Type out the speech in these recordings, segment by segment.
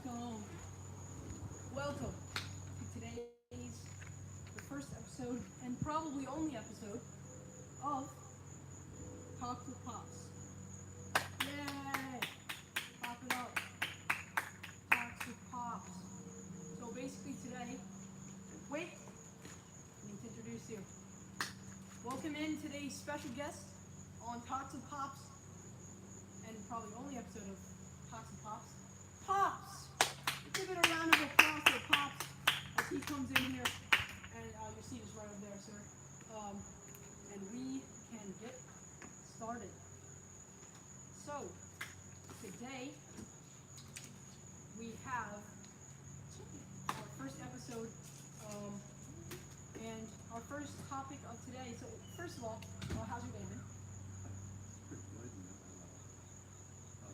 Welcome to today's, the first episode, and probably only episode, of Talk with Pops. Yay! Pop it up. Talks with Pops. So basically today, wait, I need to introduce you. Welcome in today's special guest on Talks with Pops, and probably only episode of Talks with Pops. Pops! Give it a round of applause for Pops as he comes in here. And your seat is right over there, sir. And we can get started. So, today we have our first episode, and our first topic of today. So, first of all, how's your day been? Pretty good, you know.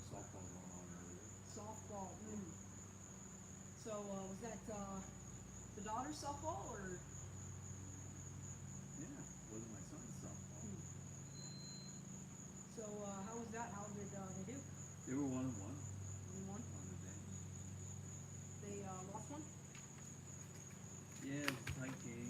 Softball going on earlier. Softball. So, was that the daughter's softball or? Yeah, wasn't my son's softball. So, how was that? How did they do? They were 1-1 You won? on the day. They lost one? Yeah, it was a tight game.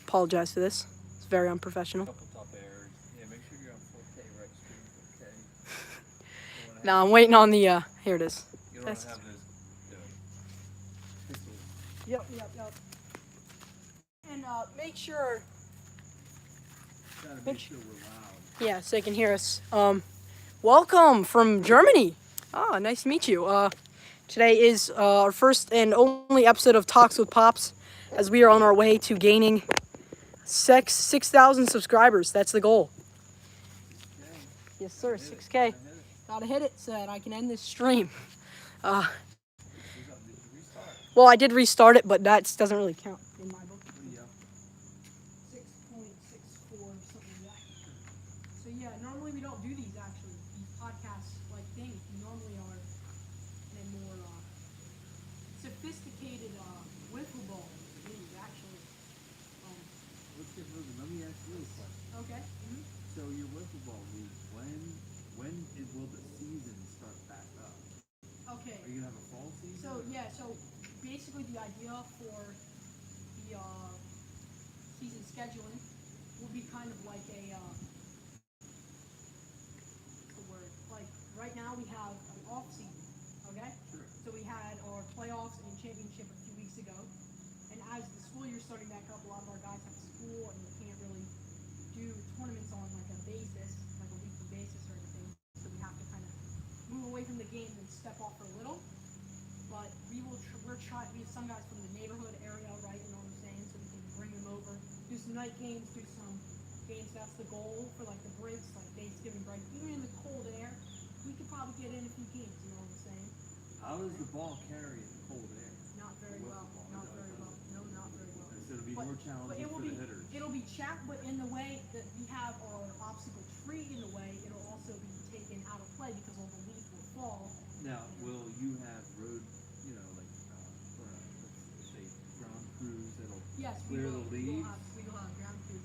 Apologize for this. It's very unprofessional. Couple top errors. Yeah, make sure you're on 4K, right? Stream 4K. No, I'm waiting on the, here it is. You don't want to have this pistol. Yep. And make sure, Gotta make sure we're loud. yeah, so you can hear us. Welcome from Germany. Ah, nice to meet you. Today is our first and only episode of Talks with Pops, as we are on our way to gaining 6,000 subscribers. That's the goal. Okay. Yes, sir, 6K. Gotta hit it so that I can end this stream. Did you restart? Well, I did restart it, but that doesn't really count in my book. Yeah. 6.64, something like that. So yeah, normally we don't do these actually, these podcast like things. We normally are in a more sophisticated wiffle ball league actually. Let me ask you a question. Okay. So your wiffle ball league, when will the season start back up? Okay. Are you gonna have a fall season? So yeah, so basically the idea for the season scheduling will be kind of like a what's the word? Like right now we have an off season, okay? Sure. So we had our playoffs and championship a few weeks ago, and as the school year's starting back up, a lot of our guys have school and they can't really do tournaments on like a basis, like a weekly basis or anything. So we have to kind of move away from the game and step off for a little. But we will. We have some guys from the neighborhood area, right? You know what I'm saying? So we can bring them over, do some night games, do some games. That's the goal for like the breaks, like Thanksgiving break. Even in the cold air, we could probably get in a few games. You know what I'm saying? How does the ball carry in the cold air? Not very well. Not very well. No, not very well. So it'll be more challenging for the hitters. It'll be but in the way that we have our obstacle tree in the way, it'll also be taken out of play because all the leaves will fall. Now, will you have road, you know, like, or let's say ground crews that'll Yes, clear the leaves? We will have ground crews.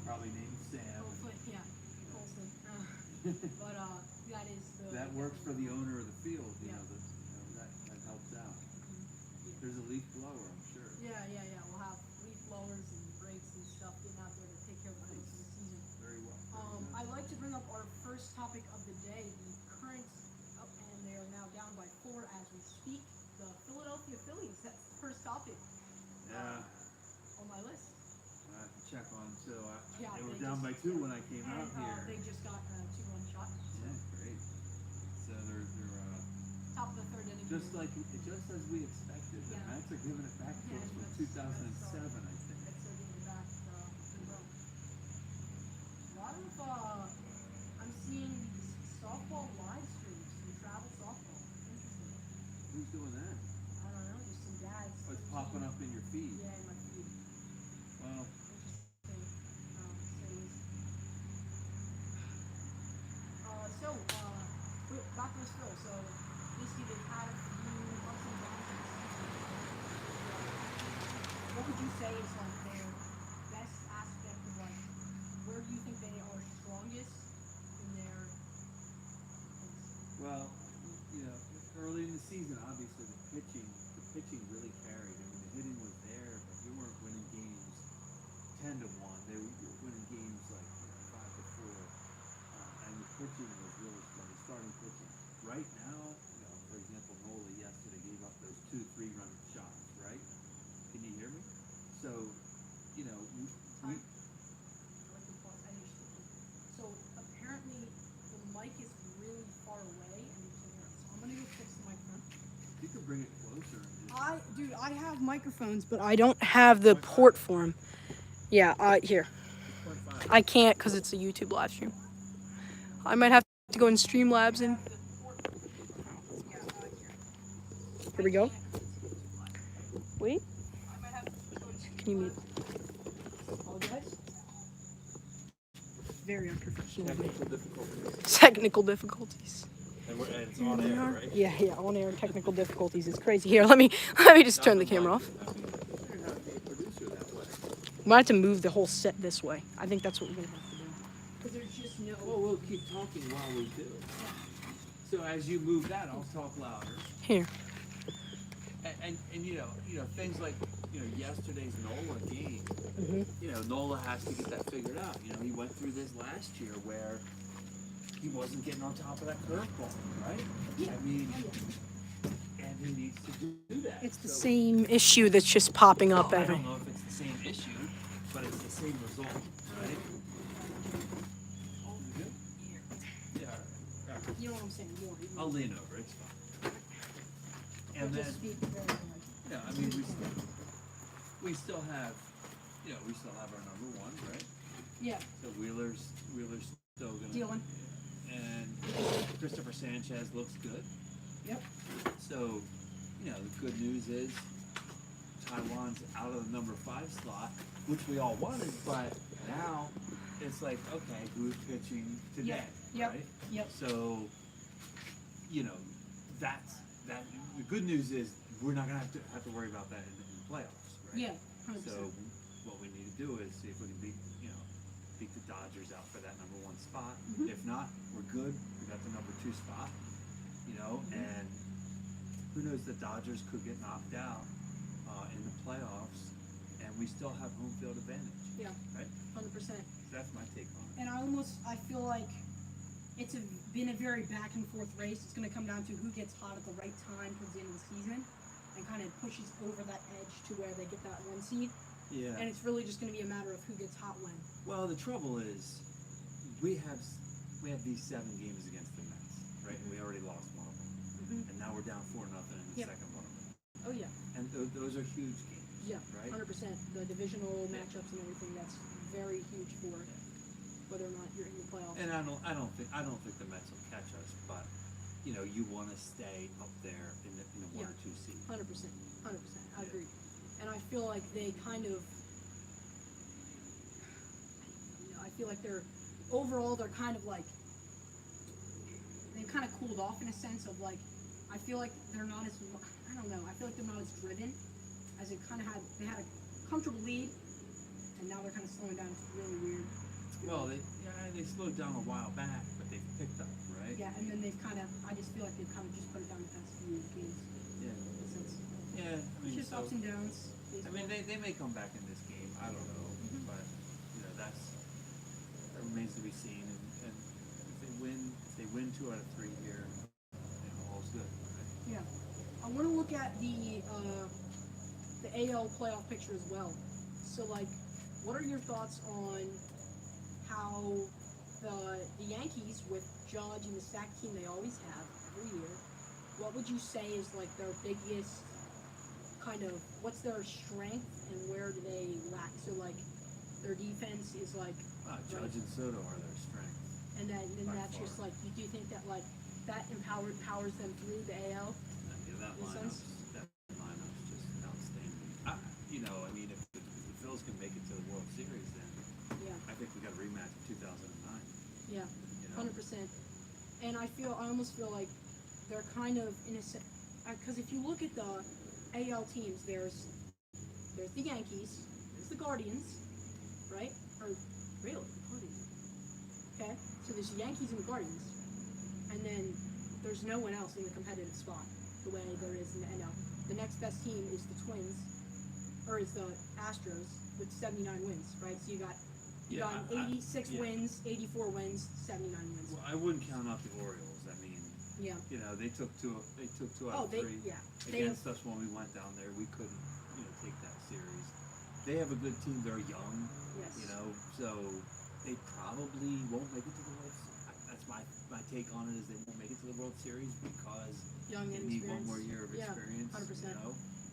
Probably named Sam. Hopefully, yeah, Colson. But that is the. That works for the owner of the field, you Yeah. know, that helps out. Yeah. There's a leaf blower, I'm sure. Yeah. We'll have leaf blowers and brakes and stuff getting out there to take care of the rest of the season. Very well. I'd like to bring up our first topic of the day, the current, and they are now down by 4 as we speak, the Philadelphia Phillies. That's the first topic Yeah, on my list. I have to check on, so Yeah, they were they down just- by 2 when I came out And here. they just got a 2-run shot. Yeah, great. So they're Top of the third inning. just as we expected. The Yeah. Mets are giving it back to Yeah, us from that's- 2007, I think. That's their getting back in row. A lot of I'm seeing these softball live streams, some travel softball. Interesting. Who's doing that? I don't know, just some dads. Oh, it's popping up in your feed. Yeah, in my feed. Well, Interesting. Series. Back to this Phil. So basically they've had a few ups and downs in the season. What would you say is like their best aspect of like where do you think they are strongest in their well, you know, early in the season, obviously the pitching really carried. I mean, the hitting was there, but you weren't winning games 10-1. They were winning games like 5-4, and the pitching was really strong. Starting pitching. Right now, for example, Nola yesterday gave up those 2 3-run shots. Right? Can you hear me? So, we I like to pause. I understand. So apparently the mic is really far away and you can't hear it. So I'm gonna go fix the microphone. you could bring it closer. And just, Dude, I have microphones, but I don't have the port for them. Yeah, here. 6.5. I can't because it's a YouTube live stream. I might have to go in Streamlabs and. Here we go. Wait. Can you mute? Apologize. Very unprofessional. Technical difficulties. Technical difficulties. And it's on air, right? Yeah, on air technical difficulties. It's crazy. Here, let me just turn the camera off. I mean, you're not a producer that way. We might have to move the whole set this way. I think that's what we're gonna have to do. Because there's just no. Well, we'll keep talking while we do. So as you move that, I'll talk louder. Here. And things like yesterday's Nola game. Mm-hmm. Nola has to get that figured out. He went through this last year where he wasn't getting on top of that curveball, right? Yeah. I mean, and he needs to do that. It's the same issue that's just popping up I every. don't know if it's the same issue, but it's the same result, right? You good? Yeah. All right. You know what I'm saying? I'll lean over. It's fine. And then, just speak very loud. I mean, we still have, we still have our number one, right? Yeah. So Wheeler's still gonna Dealing. and Christopher Sanchez looks good. Yep. So, the good news is Taiwan's out of the number 5 slot, which we all wanted, but now it's like, okay, who's pitching today, Yep. right? Yep. So, that's that. The good news is we're not gonna have to worry about that in the playoffs, right? Yeah. 100%. So what we need to do is see if we can beat the Dodgers out for that number 1 spot. Mhm. If not, we're good. We got the number 2 spot, and who knows, the Dodgers could get knocked out in the playoffs, and we still have home field advantage. Yeah. Right? 100%. So that's my take on it. And I feel like it's been a very back and forth race. It's going to come down to who gets hot at the right time towards the end of the season and kind of pushes over that edge to where they get that 1 seed. Yeah. And it's really just going to be a matter of who gets hot when. Well, the trouble is, we have these 7 games against the Mets, right? And we already lost one of them, and now we're down 4-0 in the Yep. second one of them. Oh yeah. And those are huge games. Yeah. Right? 100%. The divisional matchups and everything, that's very huge for whether or not you're in the playoffs. And I don't think the Mets will catch us, but you want to stay up there in the 1 or 2 seed. 100%. 100%. I agree. And I feel like they kind of, I feel like they're kind of like, they've kind of cooled off in a sense of like, I feel like they're not as, I don't know, I feel like they're not as driven as they had a comfortable lead, and now they're kind of slowing down. It's really weird. Well, they slowed down a while back, but they've picked up, right? Yeah, and then I just feel like they've kind of just put it down the past few games. Yeah. In a sense. Yeah. I mean, It's just ups and downs. I mean, they may come back in this game. I don't know, but that remains to be seen. And if they win 2 out of 3 here, all's good. Right? Yeah. I want to look at the AL playoff picture as well. So, like, what are your thoughts on how the Yankees, with Judge and the stacked team they always have every year, what would you say is like their biggest kind of, what's their strength and where do they lack? So, like, their defense is like, Judge and Soto are their strength. and then By that's far. just like, you do think that like that powers them through the AL? That In a sense? lineup's just outstanding. I mean, if the Phils can make it to the World Series, then Yeah. I think we got a rematch of 2009. Yeah. You know? 100%. And I almost feel like they're kind of in a sense, because if you look at the AL teams, there's the Yankees, there's the Guardians, right? Or really, the Guardians. Okay, so there's the Yankees and the Guardians, and then there's no one else in the competitive spot. the way there is in the NL. The next best team is the Twins, or is the Astros with 79 wins, right? So you got Yeah, 86 wins, 84 wins, 79 wins. Well, I wouldn't count out the Orioles. I mean, Yeah. you know, they took two out of three against us when we went down there. We couldn't, you know, take that series. They have a good team. They're young, Yes. you know, so they probably won't make it to the World Series. That's my take on it, is they won't make it to the World Series because Young they and need one experienced. more year of Yeah, experience. 100%.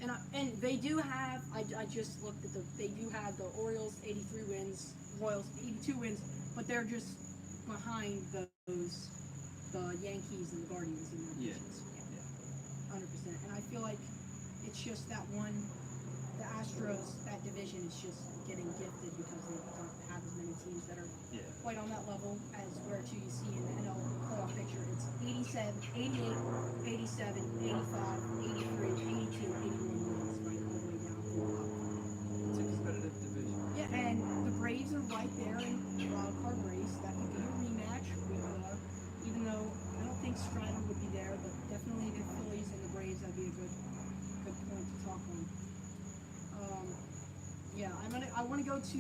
You know? And they do have, I just looked at they do have the Orioles 83 wins, Royals 82 wins, but they're just behind the Yankees and the Guardians in their Yeah. positions. Yeah. 100%. And I feel like it's just that one, the Astros, that division is just getting gifted because they don't have as many teams that are Yeah. quite on that level as where to you see in the NL playoff picture. It's 87, 88, 87, 85, 83, 82, 81 wins right all the way down to the top five. It's a competitive division. Yeah, and the Braves are right there in the wild card race. That could be a rematch with, even though I don't think Strider would be there, but definitely the Phillies and the Braves, that'd be a good point to talk on. Yeah, I want to go to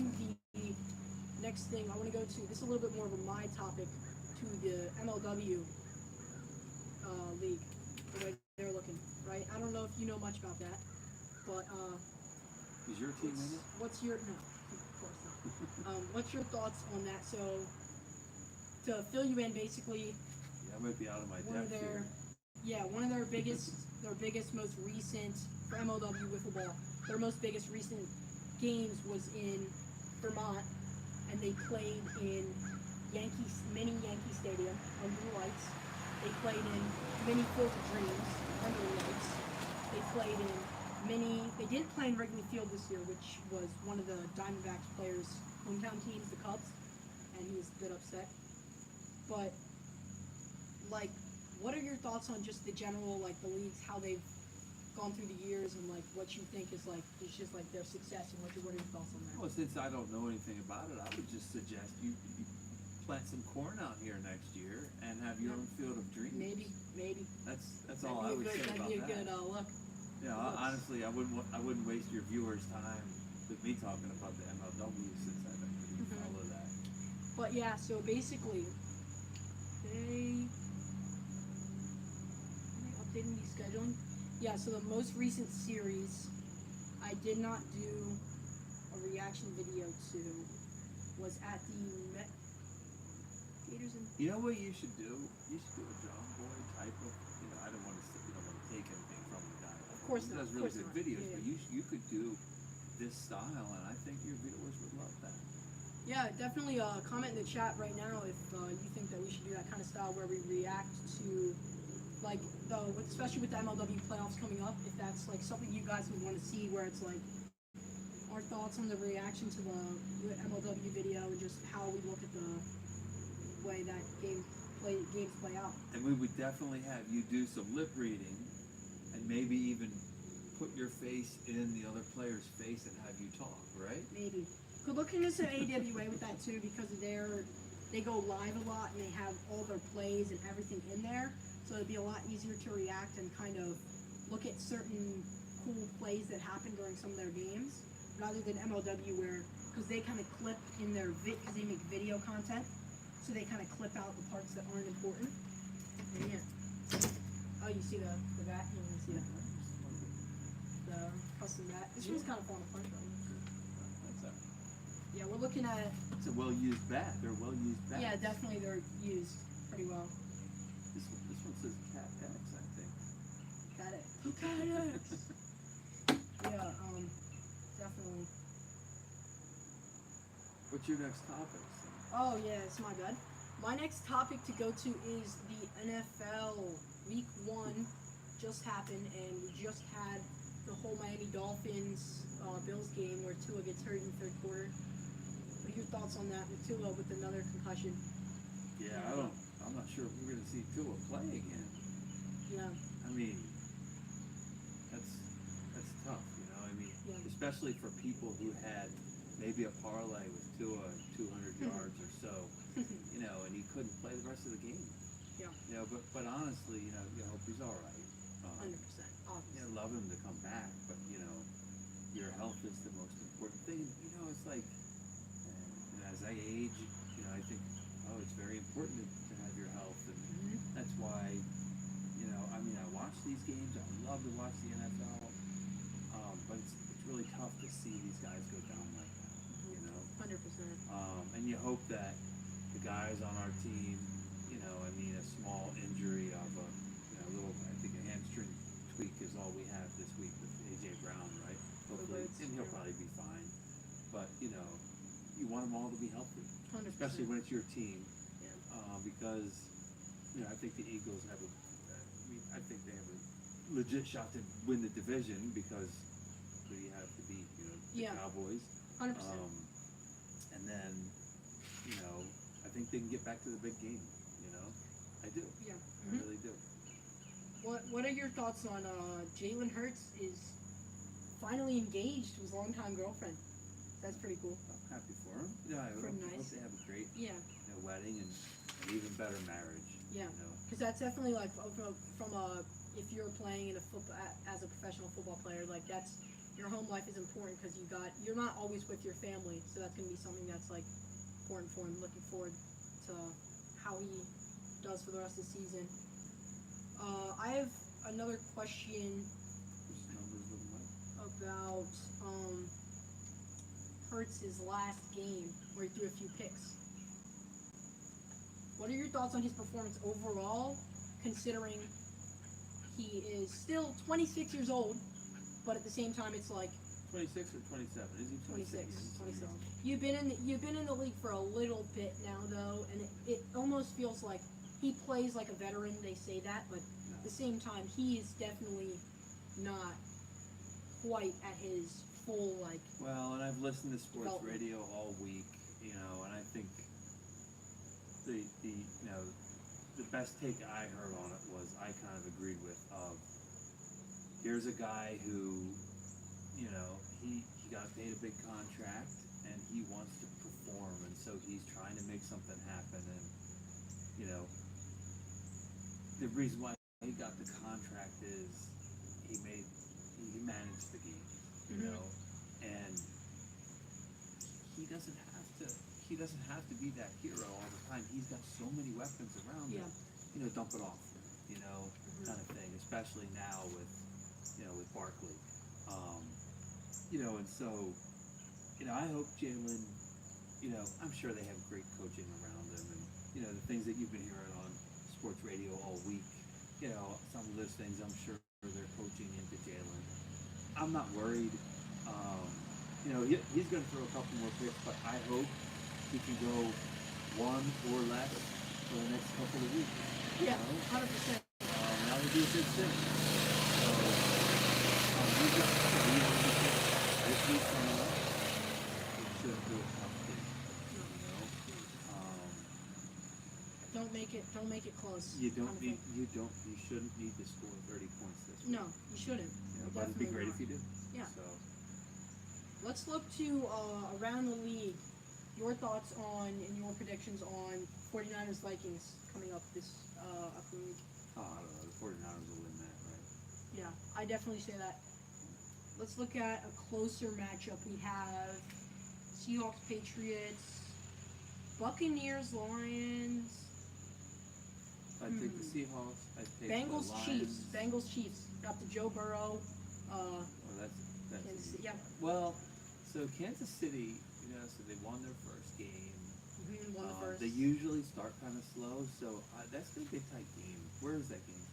the next thing. I want to go to, this is a little bit more of a my topic, to the MLW league, the way they're looking, right? I don't know if you know much about that, but Is your team in it? what's your, no, of course not. What's your thoughts on that? So, to fill you in, basically, Yeah, I might be out of my one of depth their, here. yeah, one of their biggest, most recent, for MLW Wiffle Ball, their most biggest recent games was in Vermont, and they played in mini Yankee Stadium under the lights. They played in mini Field of Dreams under the lights. They played in they didn't play in Wrigley Field this year, which was one of the Diamondbacks players' hometown teams, the Cubs, and he was a bit upset. But, like, what are your thoughts on just the general, like, the leagues, how they've gone through the years, and, like, what you think is, like, it's just, like, their success, and what are your thoughts on that? Well, since I don't know anything about it, I would just suggest you plant some corn out here next year and have your own Field of Dreams. Maybe. That's all I would say about that. That'd be a good look. Yeah, honestly, I wouldn't waste your viewers' time with me talking about the MLW since I don't really follow that. But yeah, so basically, they updating the scheduling. Yeah, so the most recent series I did not do a reaction video to was at the Met Gators and You know what you should do? You should do a John Boy type of. You know, I don't want to take anything from the guy. Of course he not, does of really course good not. videos, Yeah, but you could do this style, and I think your viewers would love that. yeah, definitely comment in the chat right now if you think that we should do that kind of style where we react to, like, especially with the MLW playoffs coming up, if that's like something you guys would want to see, where it's like our thoughts on the reaction to the MLW video and just how we look at the way that games play out. And we would definitely have you do some lip reading, and maybe even put your face in the other player's face and have you talk, right? Maybe. Could look into some AWA with that too, because they go live a lot and they have all their plays and everything in there, so it'd be a lot easier to react and kind of look at certain cool plays that happen during some of their games, rather than MLW because they kind of clip in their because they make video content, so they kind of clip out the parts that aren't important. And yeah. Oh, you see the bat? You want to see the custom bat? This one's kind of falling apart though. Yeah, we're looking at. It's a well-used bat. They're well-used bats. Yeah, definitely they're used pretty well. This one says Cat X, I think. Got it. Cat X. Yeah, definitely. What's your next topic? Oh yeah, it's my bad. My next topic to go to is the NFL. Week 1 just happened, and we just had the whole Miami Dolphins Bills game where Tua gets hurt in the third quarter. What are your thoughts on that with Tua with another concussion? Yeah, I'm not sure if we're going to see Tua play again. Yeah. I mean, that's tough, you know. I mean, Yeah. especially for people who had maybe a parlay with Tua 200 yards or so, you know, and he couldn't play the rest of the game. Yeah. You know, but honestly, you know, hope he's all right. 100%. You Obviously. know, love him to come back, but you know, your health is the most important thing. You know, it's like, as I age, you know, I think, oh, it's very important to have your health, and that's why, you know, I mean, I watch these games. I love to watch the NFL, but it's really tough to see these guys go down like that. You know, 100%. and you hope that the guys on our team, you know, I mean, a small injury of a, you know, little, I think a hamstring tweak is all we have this week with AJ Brown, right? Hopefully, and he'll probably be fine. But you know, you want them all to be healthy, 100%. especially when it's your team, Yeah. because you know I think the Eagles have a, I think they have a legit shot to win the division because who do you have to beat? You know, the Cowboys. 100%. And then, you know, I think they can get back to the big game. You know, I do. Yeah. I really do. What are your thoughts on Jalen Hurts is finally engaged to his longtime girlfriend? That's pretty cool. I'm happy for him. You know, I hope they have a great wedding and an even better marriage. Yeah. You know? Because that's definitely like from a, if you're playing in a football as a professional football player, like that's your home life is important because you're not always with your family, so that's gonna be something that's like important for him. Looking forward to how he does for the rest of the season. I have another question about Hurts' last game where he threw a few picks. What are your thoughts on his performance overall, considering he is still 26 years old, but at the same time it's like 26 or 27? Is he 26? 26. You've been in the league for a little bit now though, and it almost feels like he plays like a veteran. They say that, but at the same time he is definitely not quite at his full like. Well, and I've listened to sports radio all week, you know, and I think the you know the best take I heard on it was I kind of agreed with here's a guy who, you know, he got paid a big contract and he wants to perform, and so he's trying to make something happen, and you know the reason why he got the contract is he managed the game, you know, and he doesn't have to be that hero all the time. He's got so many weapons around him, you know, dump it off, you know, kind of thing, especially now with, you know, with Barkley, you know, and so, you know, I hope Jalen, you know, I'm sure they have great coaching around them, and you know the things that you've been hearing on sports radio all week, you know, some of those things I'm sure they're coaching into Jalen. I'm not worried. You know, he's going to throw a couple more picks, but I hope he can go one or less for the next couple of weeks. Yeah, 100%. That would be a good thing. So, he's got this week coming up. He shouldn't do a tough game. You know? Don't make it close. You shouldn't need to score 30 points this week. No, you shouldn't. You know, but it'd be great if you do. Yeah. So. Let's look to around the league. Your thoughts on and your predictions on 49ers Vikings coming up this upcoming week. Oh, I don't know. The 49ers will win that, right? Yeah, I definitely say that. Let's look at a closer matchup. We have Seahawks, Patriots, Buccaneers, Lions. I take the Seahawks. I take Bengals, the Lions. Chiefs. Bengals, Chiefs. Got the Joe Burrow. Oh, that's Kansas, yeah. Well, so Kansas City, you know, so they won their first game. Won the first. They usually start kind of slow, so that's going to be a tight game. Where is that game?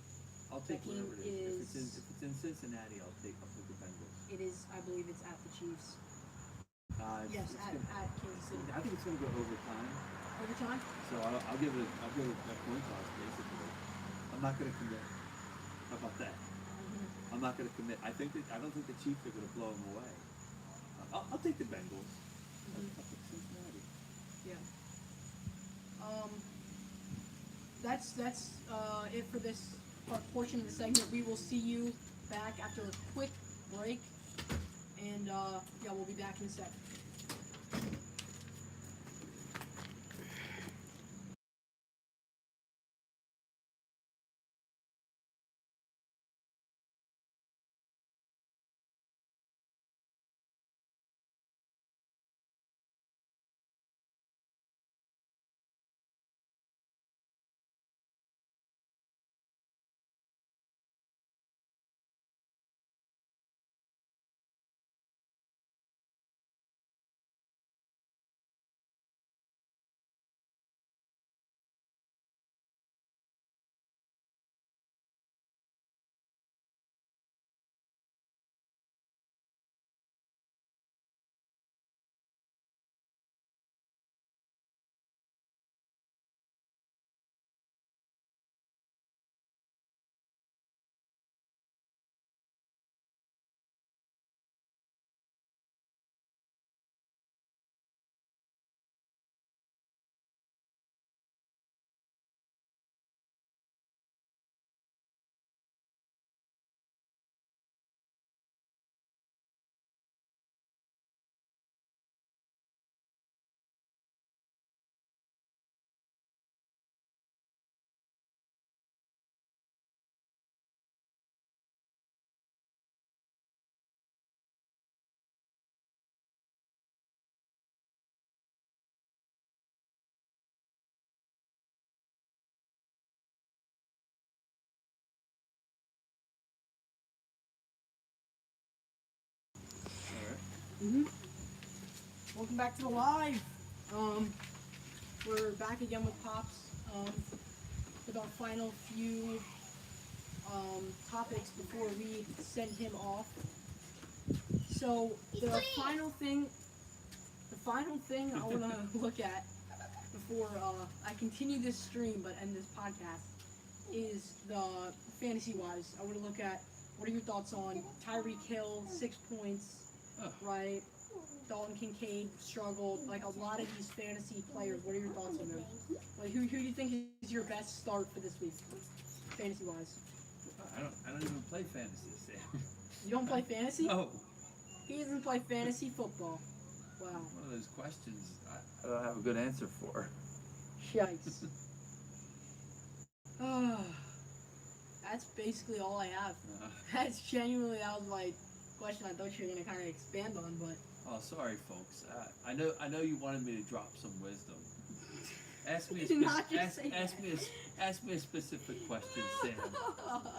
I'll take whatever it is. If it's in Cincinnati, I'll take the Bengals. It is. I believe it's at the Chiefs. Yes, at Kansas City. I think it's going to go overtime. Overtime? So I'll give it a coin toss basically. I'm not going to commit. How about that? I'm not going to commit. I don't think the Chiefs are going to blow them away. I'll take the Bengals. I'll take Cincinnati. Yeah. That's it for this portion of the segment. We will see you back after a quick break, and we'll be back in a sec. Welcome back to the live. We're back again with Pops. With our final few topics before we send him off. So the final thing I want to look at before I continue this stream but end this podcast is the fantasy-wise. I want to look at what are your thoughts on Tyreek Hill, 6 points, right? Dalton Kincaid struggled. Like a lot of these fantasy players, what are your thoughts on them? Like who do you think is your best start for this week, fantasy-wise? I don't even play fantasy, Sam. You don't play fantasy? No. He doesn't play fantasy football. Wow. One of those questions I don't have a good answer for. Yikes. That's basically all I have. That was my question I thought you were going to kind of expand on, but... Oh, sorry, folks. I know you wanted me to drop some wisdom. Ask me a specific question, Sam.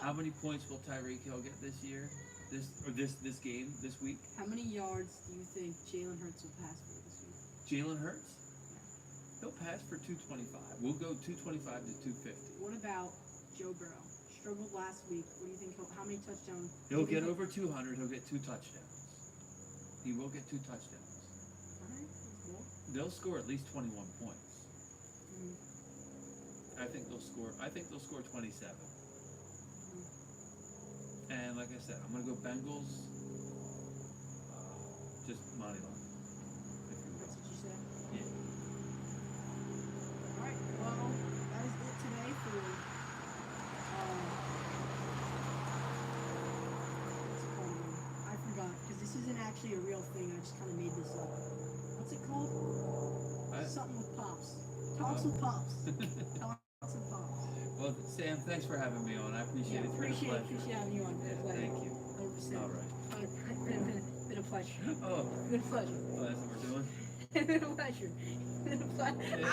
How many points will Tyreek Hill get this year? This game, this week? How many yards do you think Jalen Hurts will pass for this week? Jalen Hurts? He'll pass for 225. We'll go 225 to 250. What about Joe Burrow? Struggled last week. What do you think? How many touchdowns? He'll get over 200. He'll get 2 touchdowns. He will get 2 touchdowns. All right, that's cool. They'll score at least 21 points. Mm. I think they'll score 27. And like I said, I'm gonna go Bengals. Just money line. That's what you said? Yeah. Alright, well, that is it today for, what's it called again? I forgot, because this isn't actually a real thing, I just kind of made this up. What's it called? Something with Pops. Talks with Pops. Talks with Pops. Well, Sam, thanks for having me on. I appreciate it. Appreciate having you on. Yeah, thank you. 100%. All right. Been a pleasure. Oh. Been a pleasure. Oh, that's what we're doing? Been a pleasure. Been a pleasure. Yeah.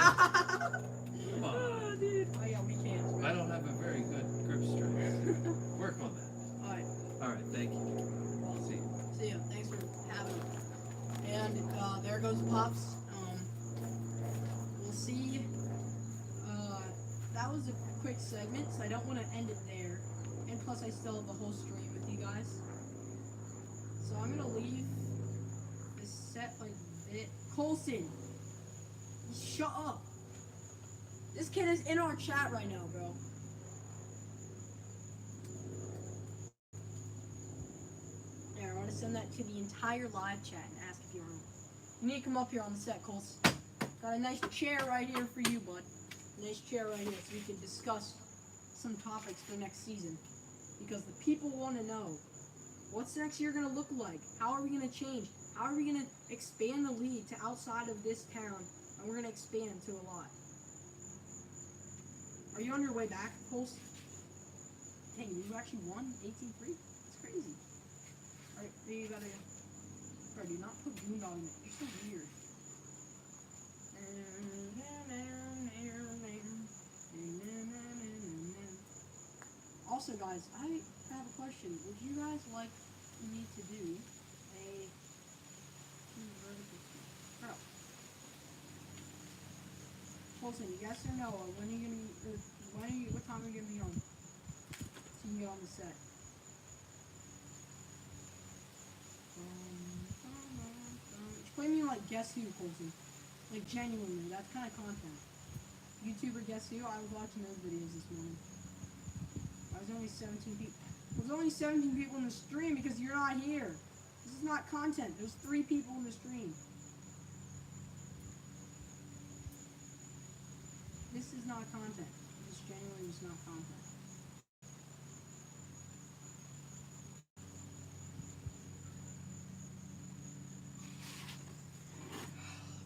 Come on. Oh, dude. Oh, yeah, we can't. Right? I don't have a very good grip strength. Work on that. Alright. Alright, thank you. Well, See you. See ya. Thanks for having me. And there goes Pops. We'll see. That was a quick segment, so I don't want to end it there. And plus, I still have the whole stream with you guys. So I'm gonna leave this set like this. Colson, shut up. This kid is in our chat right now, bro. There, I want to send that to the entire live chat and ask if you're on. You need to come up here on the set, Coles. Got a nice chair right here for you, bud. Nice chair right here so we can discuss some topics for next season. Because the people want to know, what's next year going to look like? How are we going to change? How are we going to expand the league to outside of this town? And we're going to expand to a lot. Are you on your way back, Pulse? Dang, you actually won 18-3? That's crazy. Alright, you gotta... Bro, do not put Boondoggle in it. You're so weird. Also, guys, I have a question. Would you guys like me to do a vertical sweep? Bro. Colson, yes or no? Or when are you gonna be, what time are you gonna be on? So you can get on the set. Explain me like Guess Who, Colson. Like genuinely, that's kind of content. YouTuber Guess Who? I was watching those videos this morning. I was only 17 people. There's only 17 people in the stream because you're not here. This is not content. There's 3 people in the stream. This is not content. This genuinely is not content.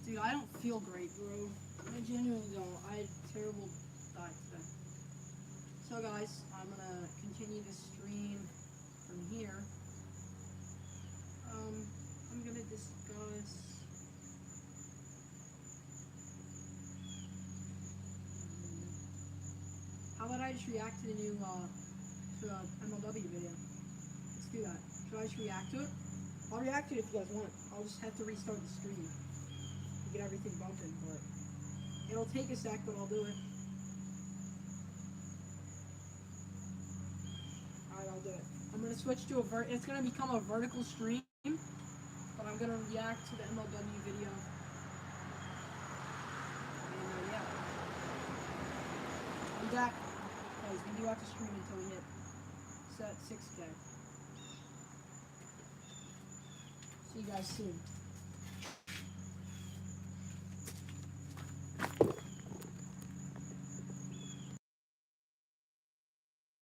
Dude, I don't feel great, bro. I genuinely don't. I had a terrible diet today. So guys, I'm gonna continue this stream from here. I'm gonna discuss how about I just react to the new MLW video? Let's do that. Should I just react to it? I'll react to it if you guys want. I'll just have to restart the stream to get everything bumping, but it'll take a sec, but I'll do it. Alright, I'll do it. I'm gonna switch to it's gonna become a vertical stream, but I'm gonna react to the MLW video. And yeah. I'm back. Guys, we do have to stream until we hit set 6K. See you guys soon.